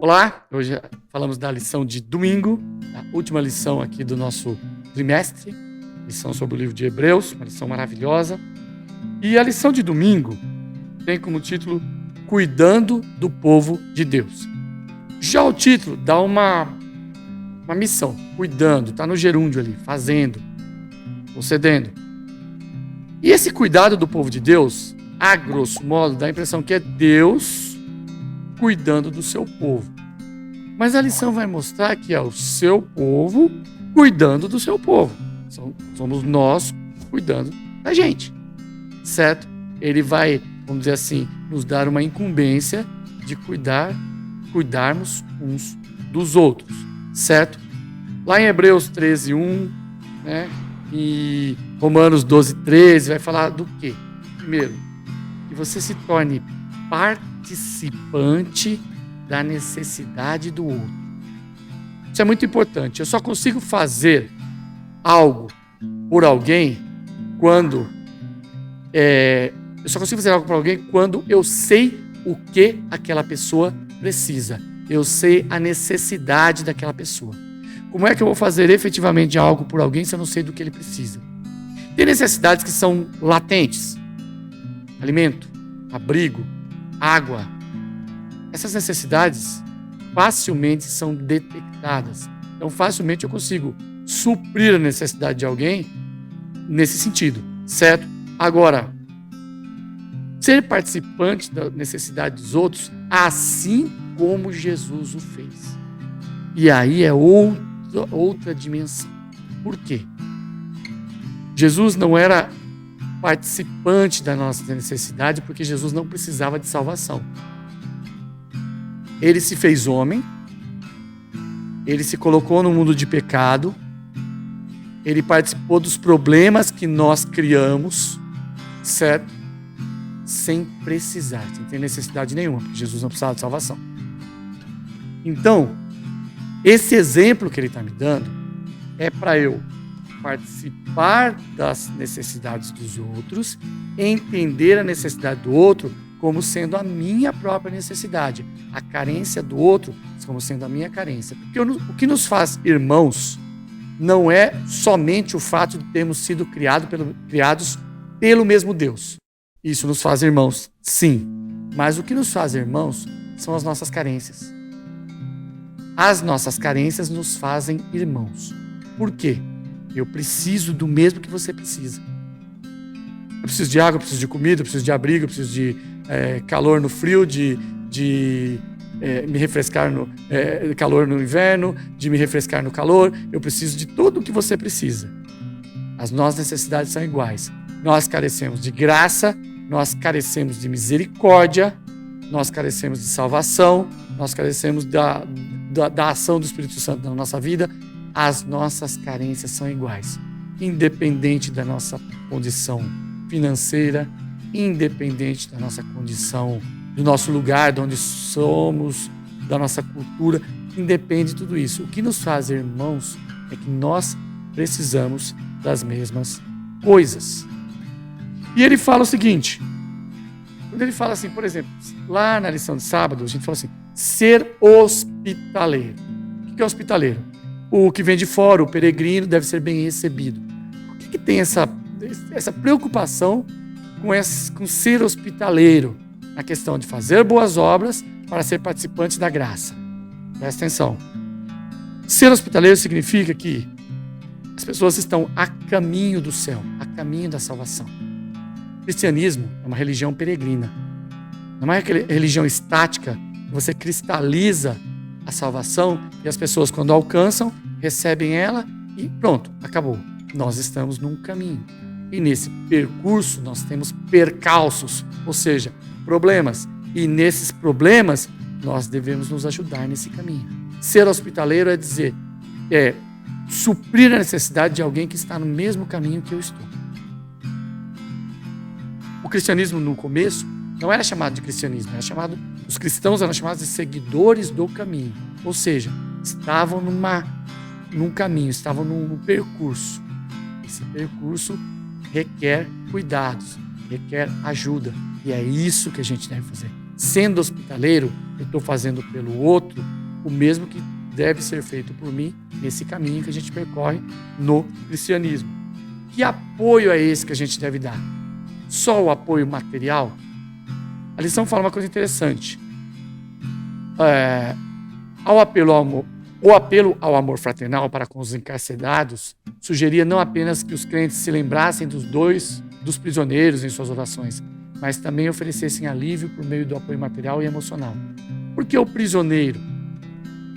Olá, hoje falamos da lição de domingo, a última lição aqui do nosso trimestre, lição sobre o livro de Hebreus, uma lição maravilhosa. E a lição de domingo tem como título Cuidando do Povo de Deus. Já o título dá uma missão, cuidando, está no gerúndio ali, fazendo, concedendo. E esse cuidado do povo de Deus, a grosso modo, dá a impressão que é Deus cuidando do seu povo. Mas a lição vai mostrar que é o seu povo cuidando do seu povo. Somos nós cuidando da gente, certo? Ele vai, vamos dizer assim, nos dar uma incumbência de cuidarmos uns dos outros, certo? Lá em Hebreus 13:1, né? E Romanos 12:13 vai falar do quê? Primeiro, que você se torne participante da necessidade do outro. Isso é muito importante. Eu só consigo fazer algo por alguém quando eu sei o que aquela pessoa precisa. Eu sei a necessidade daquela pessoa. Como é que eu vou fazer efetivamente algo por alguém se eu não sei do que ele precisa? Tem necessidades que são latentes. Alimento, abrigo, água. Essas necessidades facilmente são detectadas. Então, facilmente eu consigo suprir a necessidade de alguém nesse sentido, certo? Agora, ser participante da necessidade dos outros, assim como Jesus o fez. E aí é outra dimensão. Por quê? Jesus não era participante da nossa necessidade porque Jesus não precisava de salvação. Ele se fez homem, ele se colocou no mundo de pecado, ele participou dos problemas que nós criamos, certo? Sem precisar, sem ter necessidade nenhuma, porque Jesus não precisava de salvação. Então, esse exemplo que ele está me dando é para eu participar das necessidades dos outros, entender a necessidade do outro como sendo a minha própria necessidade, a carência do outro como sendo a minha carência. Porque o que nos faz irmãos não é somente o fato de termos sido criados pelo mesmo Deus. Isso nos faz irmãos, sim. Mas o que nos faz irmãos são as nossas carências. As nossas carências nos fazem irmãos. Por quê? Eu preciso do mesmo que você precisa. Eu preciso de água, eu preciso de comida, eu preciso de abrigo, eu preciso de calor no frio, de me refrescar no calor no inverno, de me refrescar no calor. Eu preciso de tudo o que você precisa. As nossas necessidades são iguais. Nós carecemos de graça, nós carecemos de misericórdia, nós carecemos de salvação, nós carecemos da ação do Espírito Santo na nossa vida. As nossas carências são iguais, independente da nossa condição financeira, independente da nossa condição, do nosso lugar, de onde somos, da nossa cultura, independe de tudo isso. O que nos faz irmãos é que nós precisamos das mesmas coisas. E ele fala o seguinte, quando ele fala assim, por exemplo, lá na lição de sábado, a gente fala assim, ser hospitaleiro. O que é hospitaleiro? O que vem de fora, o peregrino, deve ser bem recebido. Por que tem essa preocupação com ser hospitaleiro? Na questão de fazer boas obras para ser participante da graça. Presta atenção. Ser hospitaleiro significa que as pessoas estão a caminho do céu, a caminho da salvação. O cristianismo é uma religião peregrina. Não é aquela religião estática, que você cristaliza a salvação e as pessoas, quando alcançam, recebem ela e pronto, acabou. Nós estamos num caminho. E nesse percurso nós temos percalços, ou seja, problemas. E nesses problemas nós devemos nos ajudar nesse caminho. Ser hospitaleiro é dizer, suprir a necessidade de alguém que está no mesmo caminho que eu estou. O cristianismo no começo não era chamado de cristianismo, os cristãos eram chamados de seguidores do caminho. Ou seja, estavam num caminho, estavam num percurso. Esse percurso requer cuidados, requer ajuda, E é isso que a gente deve fazer. Sendo hospitaleiro, eu estou fazendo pelo outro o mesmo que deve ser feito por mim nesse caminho que a gente percorre no cristianismo. Que apoio é esse que a gente deve dar? Só o apoio material? A lição fala uma coisa interessante. O apelo ao amor fraternal para com os encarcerados sugeria não apenas que os crentes se lembrassem dos prisioneiros em suas orações, mas também oferecessem alívio por meio do apoio material e emocional. Por que o prisioneiro?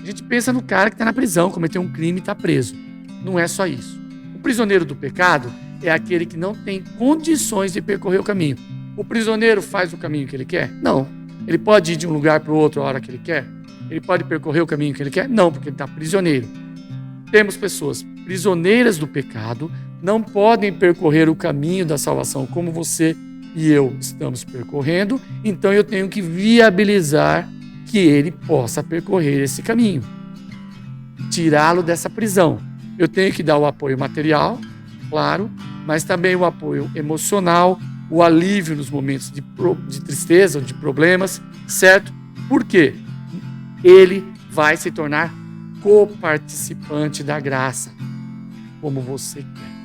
A gente pensa no cara que está na prisão, cometeu um crime e está preso. Não é só isso. O prisioneiro do pecado é aquele que não tem condições de percorrer o caminho. O prisioneiro faz o caminho que ele quer? Não. Ele pode ir de um lugar para o outro a hora que ele quer? Ele pode percorrer o caminho que ele quer? Não, porque ele está prisioneiro. Temos pessoas prisioneiras do pecado, não podem percorrer o caminho da salvação como você e eu estamos percorrendo, então eu tenho que viabilizar que ele possa percorrer esse caminho. Tirá-lo dessa prisão. Eu tenho que dar o apoio material, claro, mas também o apoio emocional, o alívio nos momentos de tristeza ou de problemas, certo? Por quê? Ele vai se tornar coparticipante da graça, como você quer.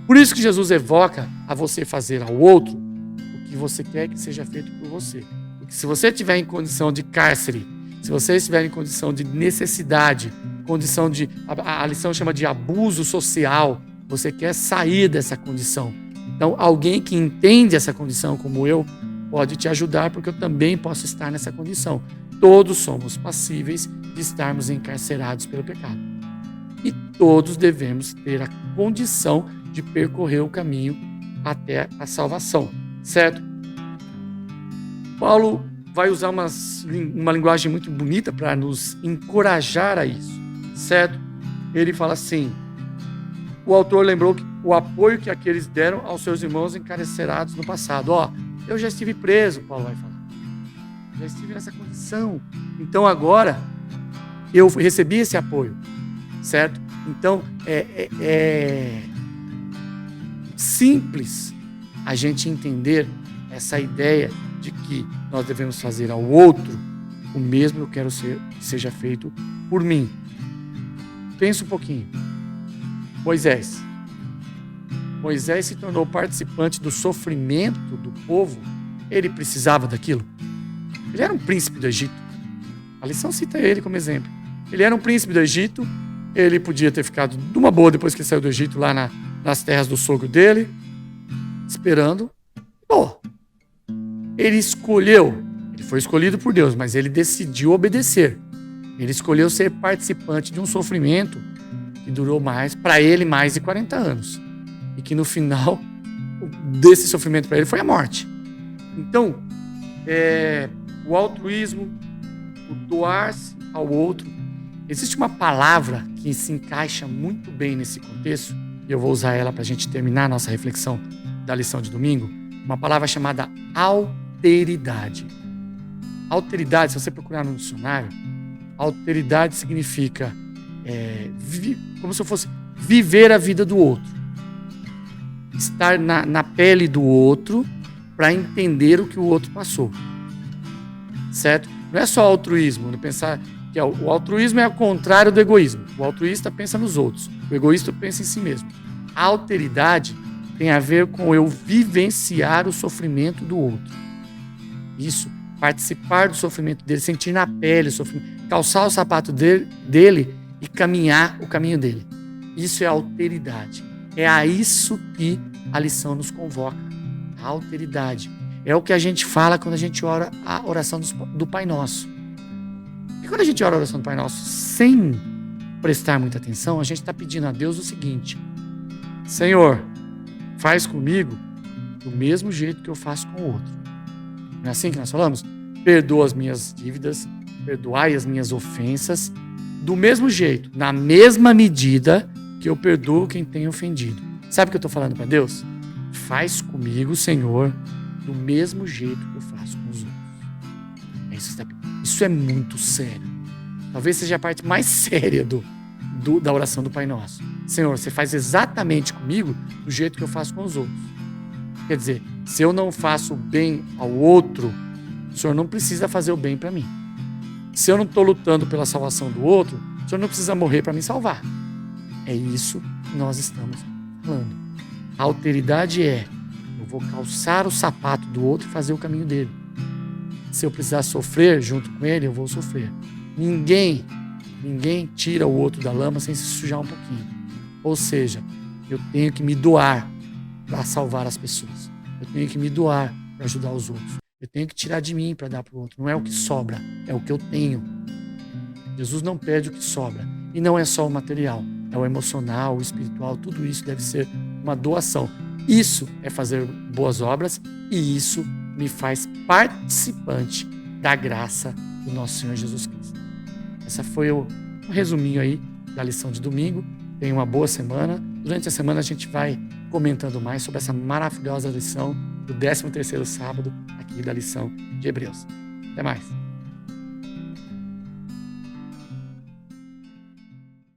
Por isso que Jesus evoca a você fazer ao outro o que você quer que seja feito por você. Porque se você estiver em condição de cárcere, se você estiver em condição de necessidade, condição de, a lição chama de abuso social, você quer sair dessa condição. Então, alguém que entende essa condição como eu, pode te ajudar, porque eu também posso estar nessa condição. Todos somos passíveis de estarmos encarcerados pelo pecado. E todos devemos ter a condição de percorrer o caminho até a salvação, certo? Paulo vai usar uma linguagem muito bonita para nos encorajar a isso, certo? Ele fala assim, o autor lembrou o apoio que aqueles deram aos seus irmãos encarcerados no passado. Eu já estive preso, Paulo vai falar. Já estive nessa condição. Então agora eu recebi esse apoio, certo? Então é simples a gente entender essa ideia de que nós devemos fazer ao outro o mesmo que eu quero que seja feito por mim. Pensa um pouquinho. Moisés se tornou participante do sofrimento do povo. Ele precisava daquilo. Ele era um príncipe do Egito. A lição cita ele como exemplo. Ele era um príncipe do Egito. Ele podia ter ficado de uma boa depois que saiu do Egito, lá nas terras do sogro dele, esperando. Ele foi escolhido por Deus, mas ele decidiu obedecer. Ele escolheu ser participante de um sofrimento que durou para ele mais de 40 anos. E que no final desse sofrimento para ele foi a morte. Então, o altruísmo, o doar-se ao outro, existe uma palavra que se encaixa muito bem nesse contexto, e eu vou usar ela para a gente terminar a nossa reflexão da lição de domingo, uma palavra chamada alteridade. Alteridade, se você procurar no dicionário, alteridade significa como se eu fosse viver a vida do outro. Estar na pele do outro para entender o que o outro passou. Certo? Não é só altruísmo, não pensar que o altruísmo é o contrário do egoísmo. O altruísta pensa nos outros, o egoísta pensa em si mesmo. A alteridade tem a ver com eu vivenciar o sofrimento do outro. Isso, participar do sofrimento dele, sentir na pele o sofrimento, calçar o sapato dele e caminhar o caminho dele. Isso é alteridade. É a isso que a lição nos convoca. A alteridade. É o que a gente fala quando a gente ora a oração do Pai Nosso. E quando a gente ora a oração do Pai Nosso sem prestar muita atenção, a gente está pedindo a Deus o seguinte: Senhor, faz comigo do mesmo jeito que eu faço com o outro. Não é assim que nós falamos? Perdoa as minhas dívidas, perdoai as minhas ofensas, do mesmo jeito, na mesma medida que eu perdoo quem tem ofendido. Sabe o que eu estou falando para Deus? Faz comigo, Senhor, do mesmo jeito que eu faço com os outros. Isso é muito sério. Talvez seja a parte mais séria da oração do Pai Nosso. Senhor, você faz exatamente comigo do jeito que eu faço com os outros. Quer dizer, Se eu não faço o bem ao outro, o Senhor não precisa fazer o bem para mim. Se eu não estou lutando pela salvação do outro, o Senhor não precisa morrer para me salvar. É isso que nós estamos falando. A alteridade é: eu vou calçar o sapato do outro e fazer o caminho dele. Se eu precisar sofrer junto com ele, eu vou sofrer. Ninguém tira o outro da lama sem se sujar um pouquinho. Ou seja, eu tenho que me doar para salvar as pessoas. Eu tenho que me doar para ajudar os outros. Eu tenho que tirar de mim para dar para o outro. Não é o que sobra, é o que eu tenho. Jesus não pede o que sobra. E não é só o material, é o emocional, o espiritual, tudo isso deve ser uma doação. Isso é fazer boas obras e isso me faz participante da graça do nosso Senhor Jesus Cristo. Essa foi um resuminho aí da lição de domingo. Tenha uma boa semana. Durante a semana a gente vai comentando mais sobre essa maravilhosa lição do 13º sábado aqui da lição de Hebreus. Até mais.